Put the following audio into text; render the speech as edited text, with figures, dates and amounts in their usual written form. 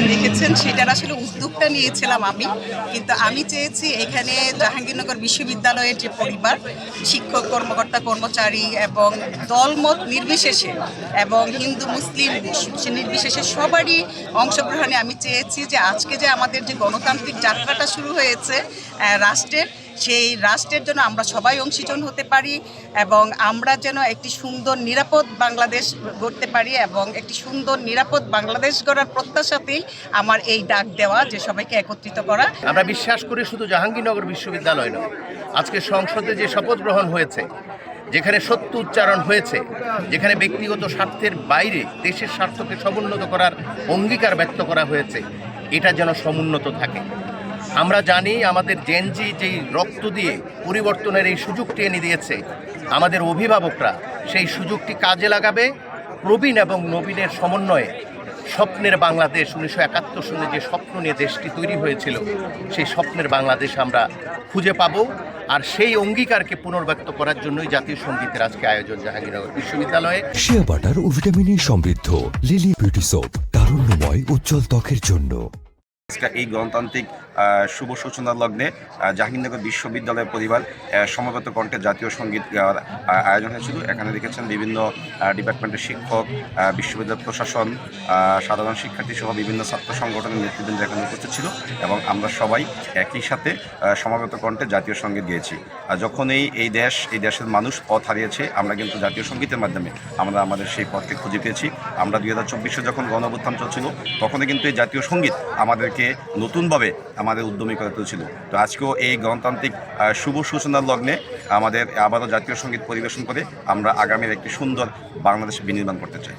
দেখেছেন সেটার আসলে উদ্যোগটা নিয়েছিলাম আমি, কিন্তু আমি চেয়েছি এখানে জাহাঙ্গীরনগর বিশ্ববিদ্যালয়ের যে পরিবার, শিক্ষক, কর্মকর্তা, কর্মচারী এবং দলমত নির্বিশেষে এবং হিন্দু মুসলিম নির্বিশেষে সবারই অংশগ্রহণে আমি চেয়েছি যে আজকে যে আমাদের যে গণতান্ত্রিক যাত্রাটা শুরু হয়েছে রাষ্ট্রের, সেই রাষ্ট্রের জন্য আমরা সবাই অংশীজন হতে পারি এবং আমরা যেন একটি সুন্দর নিরাপদ বাংলাদেশ গড়তে পারি এবং একটি সুন্দর নিরাপদ বাংলাদেশ গড়ার প্রত্যাশাতেই আমার এই ডাক দেওয়া যে সবাইকে একত্রিত করা। আমরা বিশ্বাস করি শুধু জাহাঙ্গীরনগর বিশ্ববিদ্যালয় নয়, আজকে সংসদে যে শপথ গ্রহণ হয়েছে, যেখানে সত্য উচ্চারণ হয়েছে, যেখানে ব্যক্তিগত স্বার্থের বাইরে দেশের স্বার্থকে সমুন্নত করার অঙ্গীকার ব্যক্ত করা হয়েছে, এটা যেন সমুন্নত থাকে। আমরা জানি আমাদের জেনজি যেই রক্ত দিয়ে পরিবর্তনের এই সুযোগটি এনে দিয়েছে, আমাদের অভিভাবকরা সেই সুযোগটি কাজে লাগাবে। প্রবীণ এবং নবীনের সমন্বয়ে স্বপ্নের বাংলাদেশ 1971 সালে যে স্বপ্ন নিয়ে দেশটি তৈরি হয়েছিল, সেই স্বপ্নের বাংলাদেশ আমরা খুঁজে পাবো। আর সেই অঙ্গীকারকে পুনর্ব্যক্ত করার জন্যই জাতীয় সঙ্গীতের আজকে আয়োজন জাহাঙ্গীরনগর বিশ্ববিদ্যালয়ে। শিয়া বাটার ও ভিটামিনে সমৃদ্ধ লিলি বিউটি সোপ, তারুণ্যময় উজ্জ্বল ত্বকের জন্য। এই গণতান্ত্রিক শুভ সূচনার লগ্নে জাহাঙ্গীরনগর বিশ্ববিদ্যালয়ের পরিবার সমবেত কণ্ঠে জাতীয় সঙ্গীত গাওয়ার আয়োজন হয়েছিল। এখানে দেখেছেন বিভিন্ন ডিপার্টমেন্টের শিক্ষক, বিশ্ববিদ্যালয় প্রশাসন, সাধারণ শিক্ষার্থী সহ বিভিন্ন ছাত্র সংগঠনের নেতৃবৃন্দ এখানে উপস্থিত ছিল এবং আমরা সবাই একই সাথে সমবেত কণ্ঠে জাতীয় সঙ্গীত গেয়েছি। যখন এই দেশের মানুষ পথ হারিয়েছে, আমরা কিন্তু জাতীয় সঙ্গীতের মাধ্যমে আমরা আমাদের সেই পথকে খুঁজে পেয়েছি। আমরা 2024-এ যখন গণঅভ্যুত্থান চলছিল, তখনই কিন্তু এই জাতীয় সঙ্গীত আমাদেরকে নতুনভাবে আমাদের উদ্যমী করে তুলেছিল। তো আজকেও এই গণতান্ত্রিক শুভ সূচনার লগ্নে আমাদের আবারও জাতীয় সঙ্গীত পরিবেশন করে আমরা আগামীর একটি সুন্দর বাংলাদেশ বিনির্মাণ করতে চাই।